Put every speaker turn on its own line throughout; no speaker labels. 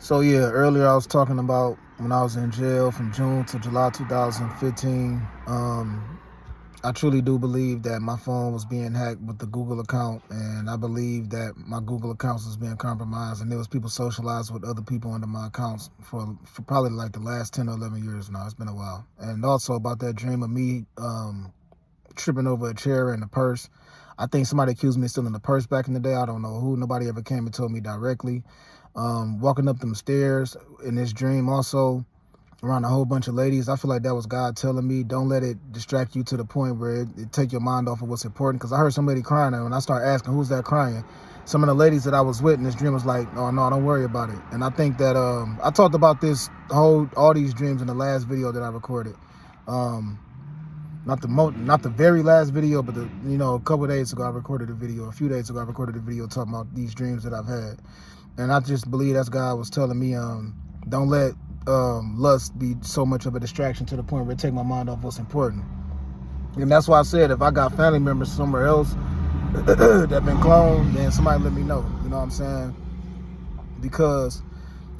So yeah, earlier I was talking about when I was in jail from June to July 2015. I truly do believe that my phone was being hacked with the Google account, and I believe that my Google accounts was being compromised, and there was people socialized with other people under my accounts for probably like the last 10 or 11 years now. It's been a while. And also about that dream of me tripping over a chair and a purse. I think somebody accused me of stealing the purse back in the day. I don't know who. Nobody ever came and told me directly. Walking up them stairs in this dream also around a whole bunch of ladies. I feel like that was God telling me, don't let it distract you to the point where it take your mind off of what's important. Because I heard somebody crying, and when I started asking, who's that crying? Some of the ladies that I was with in this dream was like, oh, no, don't worry about it. And I think that I talked about all these dreams in the last video that I recorded. Not the very last video, but a couple of days ago I recorded a video. A few days ago I recorded a video talking about these dreams that I've had. And I just believe that's God was telling me, don't let lust be so much of a distraction to the point where it take my mind off what's important. And that's why I said if I got family members somewhere else that been cloned, then somebody let me know. You know what I'm saying? Because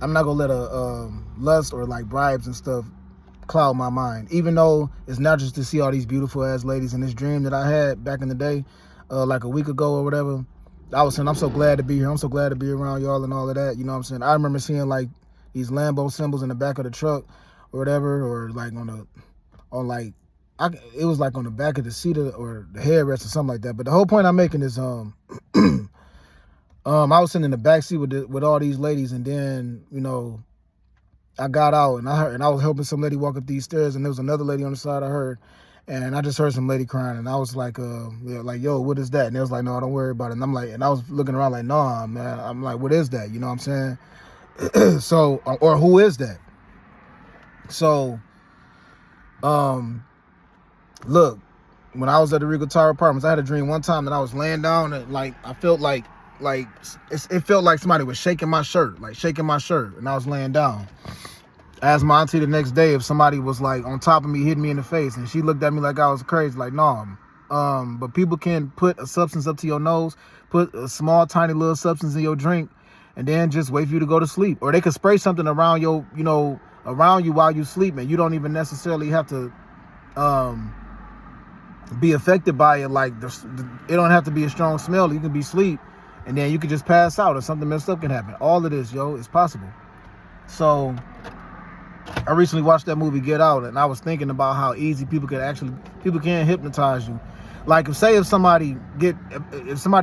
I'm not gonna let a lust or like bribes and stuff cloud my mind. Even though it's not just to see all these beautiful ass ladies in this dream that I had back in the day, like a week ago or whatever. I was saying, I'm so glad to be here. I'm so glad to be around y'all and all of that. You know what I'm saying? I remember seeing like these Lambo symbols in the back of the truck or whatever, or like it was like on the back of the seat or the headrest or something like that. But the whole point I'm making is, I was sitting in the back seat with all these ladies, and then, I got out and I was helping some lady walk up these stairs, and there was another lady on the side I heard. And I just heard some lady crying, and I was like, yo, what is that? And they was like, no, don't worry about it. And I'm like, and I was looking around like, no, man. I'm like, what is that? You know what I'm saying? So, or who is that? So, look, when I was at the Regal Tower Apartments, I had a dream one time that I was laying down and like, I felt like it felt like somebody was shaking my shirt, and I was laying down. I asked my auntie the next day if somebody was like on top of me, hitting me in the face, and she looked at me like I was crazy, like, no. But people can put a substance up to your nose, put a small, tiny little substance in your drink, and then just wait for you to go to sleep. Or they could spray something around around you while you sleep, and you don't even necessarily have to be affected by it. Like, it don't have to be a strong smell. You can be asleep, and then you could just pass out, or something messed up can happen. All of this, is possible. So I recently watched that movie Get Out, and I was thinking about how easy people can hypnotize you. Like, if somebody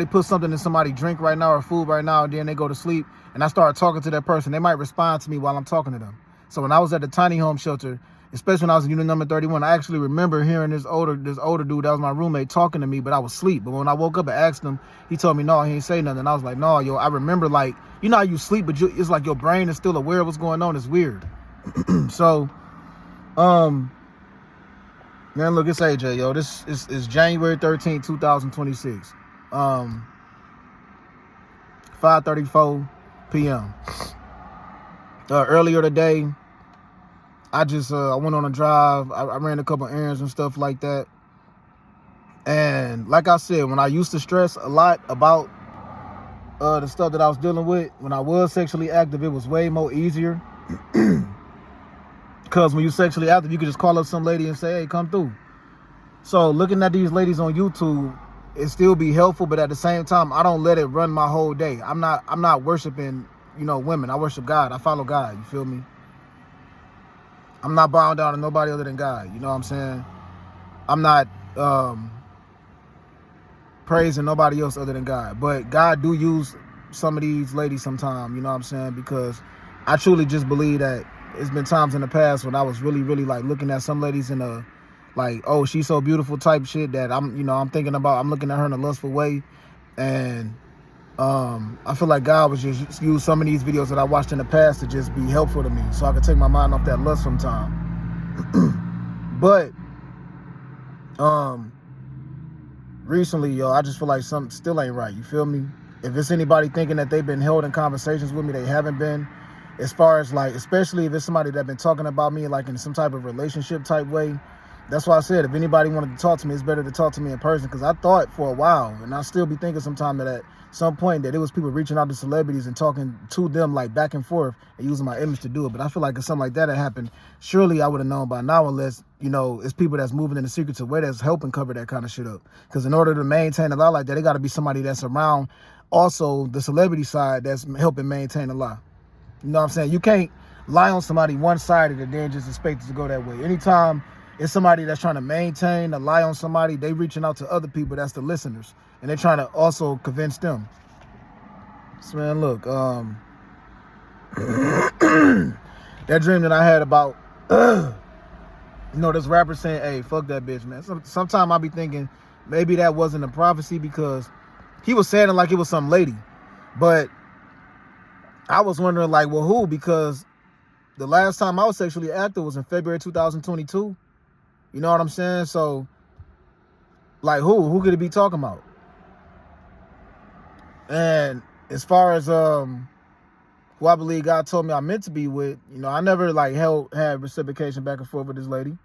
puts something in somebody's drink right now or food right now, and then they go to sleep, and I start talking to that person, they might respond to me while I'm talking to them. So when I was at the tiny home shelter, especially when I was in unit number 31, I actually remember hearing this older dude that was my roommate talking to me, but I was asleep. But when I woke up and asked him, he told me, no, he ain't say nothing. And I was like, no, I remember, like, you know how you sleep, but it's like your brain is still aware of what's going on. It's weird. So, man, look, it's AJ, This is January 13th, 2026. 5:34 p.m. Earlier today, I went on a drive. I ran a couple errands and stuff like that. And like I said, when I used to stress a lot about the stuff that I was dealing with, when I was sexually active, it was way more easier. Because when you're sexually active, you can just call up some lady and say, hey, come through. So looking at these ladies on YouTube, it still be helpful, but at the same time, I don't let it run my whole day. I'm not worshiping, women. I worship God. I follow God. You feel me? I'm not bowing down to nobody other than God. You know what I'm saying? I'm not praising nobody else other than God. But God do use some of these ladies sometime, you know what I'm saying? Because I truly just believe that it's been times in the past when I was really, really like looking at some ladies in a like, oh, she's so beautiful type shit that I'm looking at her in a lustful way. And I feel like God was just use some of these videos that I watched in the past to just be helpful to me, so I could take my mind off that lust sometime. But recently, I just feel like something still ain't right. You feel me? If it's anybody thinking that they've been held in conversations with me, they haven't been. As far as like, especially if it's somebody that been talking about me like in some type of relationship type way, That's why I said if anybody wanted to talk to me, it's better to talk to me in person, because I thought for a while, and I still be thinking sometime that at some point that it was people reaching out to celebrities and talking to them like back and forth and using my image to do it. But I feel like if something like that had happened, surely I would have known by now, unless, you know, it's people that's moving in the secretive way that's helping cover that kind of shit up. Because in order to maintain a lie like that, it got to be somebody that's around also the celebrity side that's helping maintain a lie. You know what I'm saying? You can't lie on somebody one-sided and then just expect it to go that way. Anytime it's somebody that's trying to maintain a lie on somebody, they reaching out to other people, that's the listeners, and they're trying to also convince them. So, man, look, that dream that I had about, you know, this rapper saying, hey, fuck that bitch, man. Sometimes I be thinking maybe that wasn't a prophecy, because he was saying it like it was some lady. But I was wondering, like, well, who? Because the last time I was sexually active was in February 2022. You know what I'm saying? So, like, who could it be talking about? And as far as who I believe God told me I meant to be with, you know, I never like had reciprocation back and forth with this lady.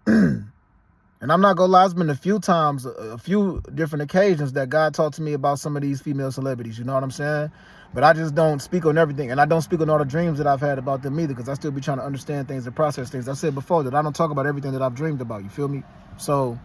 And I'm not gonna lie, it's been a few times, a few different occasions that God talked to me about some of these female celebrities, you know what I'm saying? But I just don't speak on everything, and I don't speak on all the dreams that I've had about them either, because I still be trying to understand things and process things. I said before that I don't talk about everything that I've dreamed about, you feel me? So,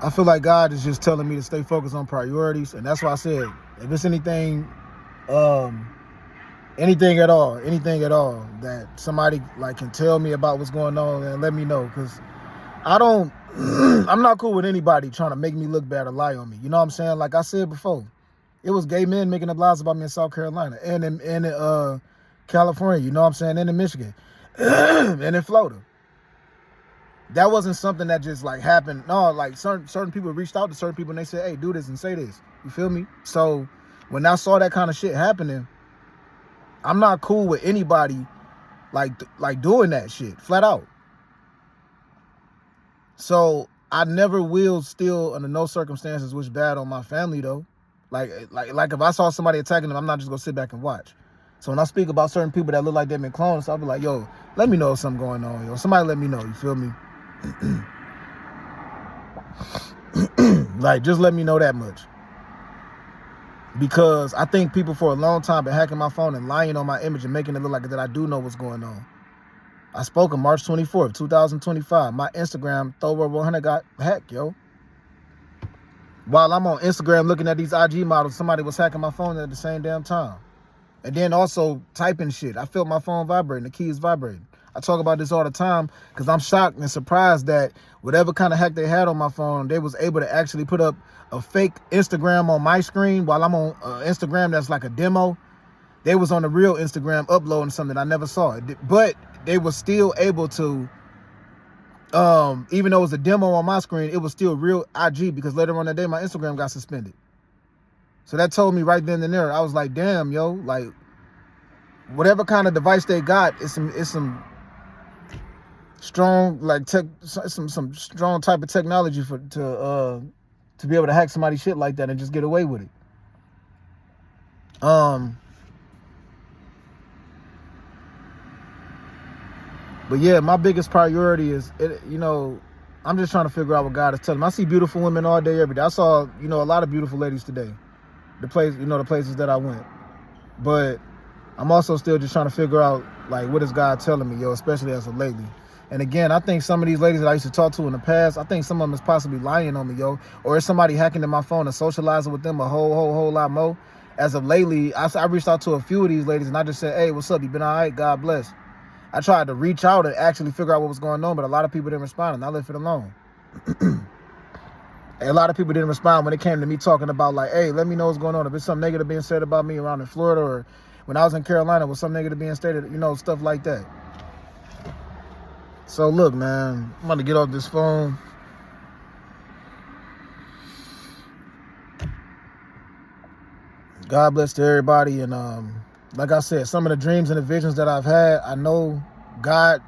I feel like God is just telling me to stay focused on priorities, and that's why I said, if it's anything at all that somebody like can tell me about what's going on, and let me know, because I'm not cool with anybody trying to make me look bad or lie on me. You know what I'm saying? Like I said before, it was gay men making up lies about me in South Carolina and in California, you know what I'm saying, and in Michigan and in Florida. That wasn't something that just like happened. No, like certain people reached out to certain people and they said, hey, do this and say this. You feel me? So when I saw that kind of shit happening, I'm not cool with anybody like doing that shit flat out. So I never will steal under no circumstances wish bad on my family though. Like if I saw somebody attacking them, I'm not just gonna sit back and watch. So when I speak about certain people that look like they've been clones, I'll be like, yo, let me know if something going on, yo. Somebody let me know, you feel me? Like, just let me know that much. Because I think people for a long time been hacking my phone and lying on my image and making it look like that I do know what's going on. I spoke on March 24th, 2025. My Instagram, Thrower100, got hacked, yo. While I'm on Instagram looking at these IG models, somebody was hacking my phone at the same damn time. And then also typing shit. I felt my phone vibrating, the keys vibrating. I talk about this all the time because I'm shocked and surprised that whatever kind of hack they had on my phone, they was able to actually put up a fake Instagram on my screen while I'm on Instagram that's like a demo. They was on the real Instagram uploading something I never saw. But they was still able to, even though it was a demo on my screen, it was still real IG, because later on that day, my Instagram got suspended. So that told me right then and there, I was like, damn, yo, like, whatever kind of device they got, it's some strong, like, some strong type of technology to be able to hack somebody's shit like that and just get away with it. But yeah, my biggest priority is, I'm just trying to figure out what God is telling me. I see beautiful women all day, every day. I saw, a lot of beautiful ladies today. The places that I went. But I'm also still just trying to figure out, like, what is God telling me, yo, especially as of lately. And again, I think some of these ladies that I used to talk to in the past, I think some of them is possibly lying on me, yo. Or is somebody hacking in my phone and socializing with them a whole lot more. As of lately, I reached out to a few of these ladies and I just said, hey, what's up? You been all right? God bless. I tried to reach out and actually figure out what was going on, but a lot of people didn't respond, and I left it alone. And a lot of people didn't respond when it came to me talking about, like, hey, let me know what's going on. If it's something negative being said about me around in Florida, or when I was in Carolina, was something negative being stated, stuff like that. So look, man, I'm about to get off this phone. God bless to everybody, and like I said, some of the dreams and the visions that I've had, I know God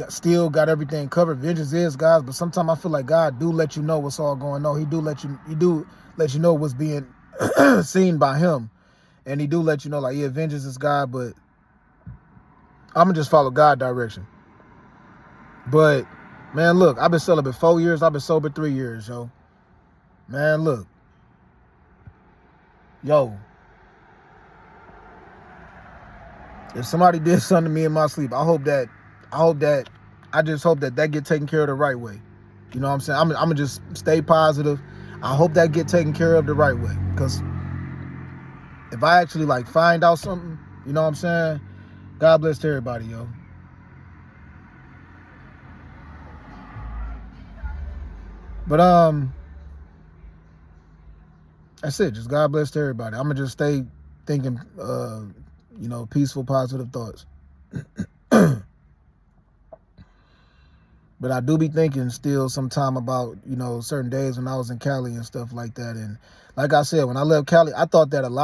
still got everything covered. Vengeance is God's, but sometimes I feel like God do let you know what's all going on. He do let you know what's being seen by him. And he do let you know, like, yeah, vengeance is God, but I'm going to just follow God's direction. But, man, look, I've been celibate 4 years. I've been sober 3 years, yo. Man, look. Yo. If somebody did something to me in my sleep, I just hope that get taken care of the right way. You know what I'm saying? I'm going to just stay positive. I hope that get taken care of the right way. Because if I actually, like, find out something, you know what I'm saying? God bless to everybody, yo. But, that's it. Just God bless to everybody. I'm going to just stay thinking, peaceful, positive thoughts. But I do be thinking still sometime about, certain days when I was in Cali and stuff like that. And like I said, when I left Cali, I thought that a lot